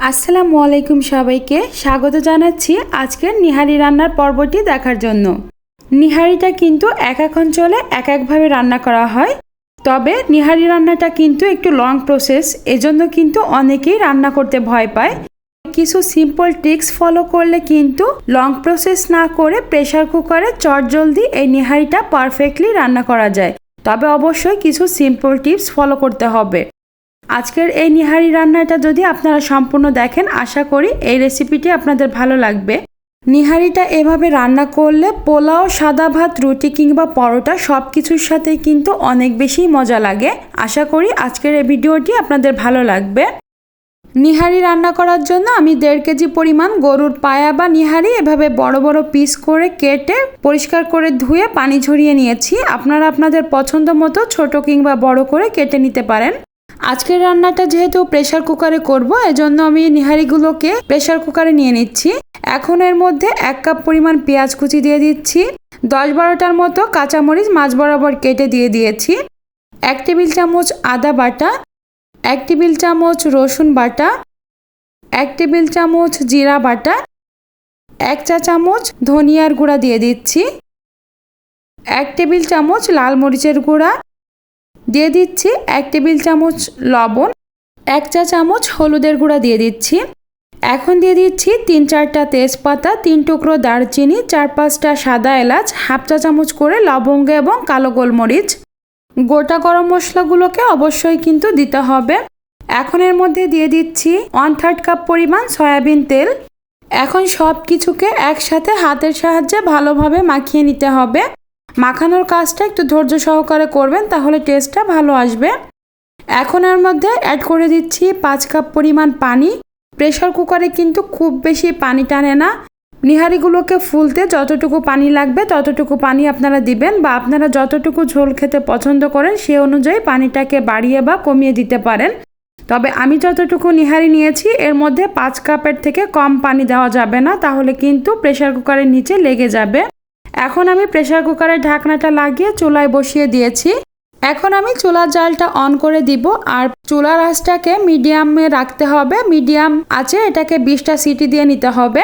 আসসালামু আলাইকুম সবাইকে স্বাগত জানাচ্ছি আজকের নিহারি রান্নার পর্বটি দেখার জন্য। নিহারিটা কিন্তু এক এক অঞ্চলে এক একভাবে রান্না করা হয়, তবে নিহারি রান্নাটা কিন্তু একটু লং প্রসেস, এজন্য কিন্তু অনেকেই রান্না করতে ভয় পায়। কিছু সিম্পল ট্রিক্স ফলো করলে কিন্তু লং প্রসেস না করে প্রেসার কুকারে চটজলদি এই নিহারিটা পারফেক্টলি রান্না করা যায়। তবে অবশ্যই কিছু সিম্পল টিপস ফলো করতে হবে। আজকের এই নিহারি রান্নাটা যদি আপনারা সম্পূর্ণ দেখেন, আশা করি এই রেসিপিটি আপনাদের ভালো লাগবে। নিহারিটা এভাবে রান্না করলে পোলাও, সাদা ভাত, রুটি কিংবা পরোটা সব কিছুর সাথে কিন্তু অনেক বেশি মজা লাগে। আশা করি আজকের এই ভিডিওটি আপনাদের ভালো লাগবে। নিহারি রান্না করার জন্য আমি 1.5 কেজি পরিমাণ গরুর পায়া বা নিহারি এভাবে বড় বড় পিস করে কেটে পরিষ্কার করে ধুয়ে পানি ঝরিয়ে নিয়েছি। আপনারা আপনাদের পছন্দ মতো ছোট কিংবা বড় করে কেটে নিতে পারেন। আজকের রান্নাটা যেহেতু প্রেসার কুকারে করব, এজন্য আমি নিহারিগুলোকে প্রেসার কুকারে নিয়ে নিচ্ছি। এখন এর মধ্যে 1 কাপ পরিমাণ পেঁয়াজ কুচি দিয়ে দিচ্ছি। 10-12টার মতো কাঁচামরিচ মাঝ বরাবর কেটে দিয়ে দিয়েছি। 1 টেবিল চামচ আদা বাটা, 1 টেবিল চামচ রসুন বাটা, 1 টেবিল চামচ জিরা বাটা, 1 চা চামচ ধনিয়ার গুঁড়া দিয়ে দিচ্ছি, 1 টেবিল চামচ লাল মরিচের গুঁড়া দিয়ে দিচ্ছি, 1 টেবিল চামচ লবণ, 1 চা চামচ হলুদের গুঁড়া দিয়ে দিচ্ছি। এখন দিয়ে দিচ্ছি 3-4টা তেজপাতা, 3 টুকরো দারচিনি, 4-5টা সাদা এলাচ, হাফ চা চামচ করে লবঙ্গ এবং কালো গোলমরিচ। গোটা গরম মশলাগুলোকে অবশ্যই কিন্তু দিতে হবে। এখন এর মধ্যে দিয়ে দিচ্ছি 1/3 কাপ পরিমাণ সয়াবিন তেল। এখন সব কিছুকে একসাথে হাতের সাহায্যে ভালোভাবে মাখিয়ে নিতে হবে। মাখানোর কাজটা একটু ধৈর্য সহকারে করবেন, তাহলে টেস্টটা ভালো আসবে। এখন এর মধ্যে অ্যাড করে দিচ্ছি 5 কাপ পরিমাণ পানি। প্রেসার কুকারে কিন্তু খুব বেশি পানি টানে না। নিহারিগুলোকে ফুলতে যতটুকু পানি লাগবে ততটুকু পানি আপনারা দিবেন, বা আপনারা যতটুকু ঝোল খেতে পছন্দ করেন সে অনুযায়ী পানিটাকে বাড়িয়ে বা কমিয়ে দিতে পারেন। তবে আমি যতটুকু নিহারি নিয়েছি এর মধ্যে 5 কাপের থেকে কম পানি দেওয়া যাবে না, তাহলে কিন্তু প্রেসার কুকারের নিচে লেগে যাবে। এখন আমি প্রেসার কুকারের ঢাকনাটা লাগিয়ে চুলায় বসিয়ে দিয়েছি। এখন আমি চুলার জালটা অন করে দিব, আর চুলার আঁচটাকে মিডিয়ামে রাখতে হবে। মিডিয়াম আছে এটাকে 20টা সিটি দিয়ে নিতে হবে।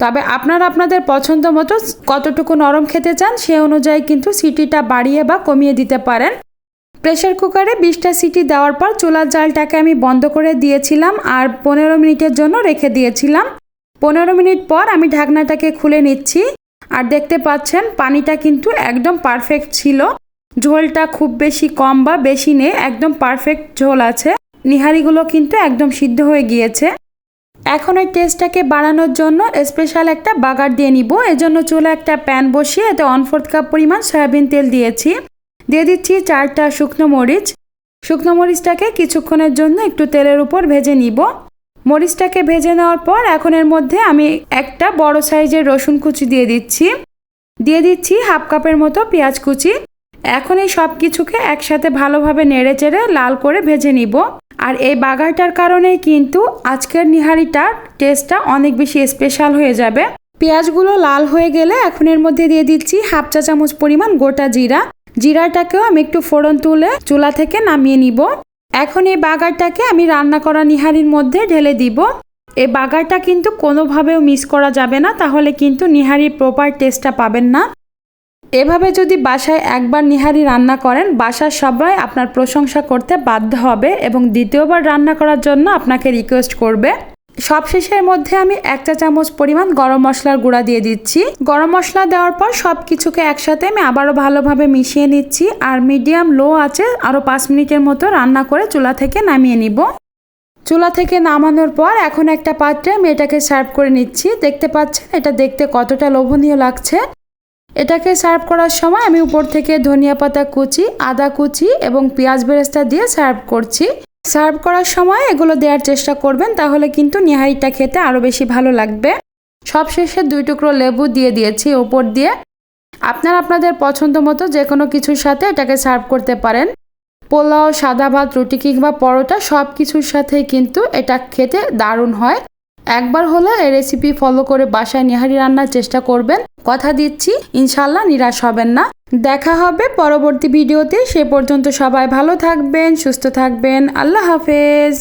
তবে আপনারা আপনাদের পছন্দ মতো কতটুকু নরম খেতে চান সে অনুযায়ী কিন্তু সিটিটা বাড়িয়ে বা কমিয়ে দিতে পারেন। প্রেসার কুকারে 20টা সিটি দেওয়ার পর চুলার জালটাকে আমি বন্ধ করে দিয়েছিলাম আর 15 মিনিটের জন্য রেখে দিয়েছিলাম। 15 মিনিট পর আমি ঢাকনাটাকে খুলে নিচ্ছি, আর দেখতে পাচ্ছেন পানিটা কিন্তু একদম পারফেক্ট ছিল। ঝোলটা খুব বেশি কম বা বেশি নেই, একদম পারফেক্ট ঝোল আছে। নিহারিগুলো কিন্তু একদম সিদ্ধ হয়ে গিয়েছে। এখন এই টেস্টটাকে বাড়ানোর জন্য স্পেশাল একটা বাগার দিয়ে নিব। এজন্য চুলা একটা প্যান বসিয়ে এতে 1/4 কাপ পরিমাণ সয়াবিন তেল দিয়েছি। দিয়ে দিচ্ছি 4টা শুকনো মরিচ। শুকনো মরিচটাকে কিছুক্ষণের জন্য একটু তেলের উপর ভেজে নিব। মরিচটাকে ভেজে নেওয়ার পর এখন এর মধ্যে আমি একটা বড় সাইজের রসুন কুচি দিয়ে দিচ্ছি। দিয়ে দিচ্ছি হাফ কাপের মতো পেঁয়াজ কুচি। এখন এই সব কিছুকে একসাথে ভালোভাবে নেড়ে চেড়ে লাল করে ভেজে নিব। আর এই বাগারটার কারণেই কিন্তু আজকের নিহারিটার টেস্টটা অনেক বেশি স্পেশাল হয়ে যাবে। পেঁয়াজগুলো লাল হয়ে গেলে এখন এর মধ্যে দিয়ে দিচ্ছি হাফ চা চামচ পরিমাণ গোটা জিরা। জিরাটাকেও আমি একটু ফোড়ন তুলে চুলা থেকে নামিয়ে নিব। এখন এই বাগারটাকে আমি রান্না করা নিহারির মধ্যে ঢেলে দিব। এই বাগারটা কিন্তু কোনোভাবেও মিস করা যাবে না, তাহলে কিন্তু নিহারির প্রপার টেস্টটা পাবেন না। এভাবে যদি বাসায় একবার নিহারি রান্না করেন, বাসার সবাই আপনার প্রশংসা করতে বাধ্য হবে এবং দ্বিতীয়বার রান্না করার জন্য আপনাকে রিকোয়েস্ট করবে। সবশেষের মধ্যে আমি 1 চা চামচ পরিমাণ গরম মশলার গুঁড়া দিয়ে দিচ্ছি। গরম মশলা দেওয়ার পর সব কিছুকে একসাথে আমি আবারও ভালোভাবে মিশিয়ে নিচ্ছি, আর মিডিয়াম লো আছে আরও 5 মিনিটের মতো রান্না করে চুলা থেকে নামিয়ে নিব। চুলা থেকে নামানোর পর এখন একটা পাত্রে আমি এটাকে সার্ভ করে নিচ্ছি। দেখতে পাচ্ছেন এটা দেখতে কতটা লোভনীয় লাগছে। এটাকে সার্ভ করার সময় আমি উপর থেকে ধনিয়া পাতা কুচি, আদা কুচি এবং পেঁয়াজ বেরেস্তা দিয়ে সার্ভ করছি। সার্ভ করার সময় এগুলো দেওয়ার চেষ্টা করবেন, তাহলে কিন্তু নিহারিটা খেতে আরও বেশি ভালো লাগবে। সবশেষে 2 টুকরো লেবু দিয়ে দিয়েছি উপর দিয়ে। আপনারা আপনাদের পছন্দ মতো যে কোনো কিছুর সাথে এটাকে সার্ভ করতে পারেন। পোলাও, সাদা ভাত, রুটি কিংবা পরোটা সব কিছুর সাথেই কিন্তু এটা খেতে দারুণ হয়। একবার হলে এই রেসিপি ফলো করে বাসায় নিহারি রান্নার চেষ্টা করবেন। কথা দিচ্ছি ইনশাল্লাহ নিরাশ হবেন না। দেখা হবে পরবর্তী ভিডিওতে। সে পর্যন্ত সবাই ভালো থাকবেন, সুস্থ থাকবেন। আল্লাহ হাফেজ।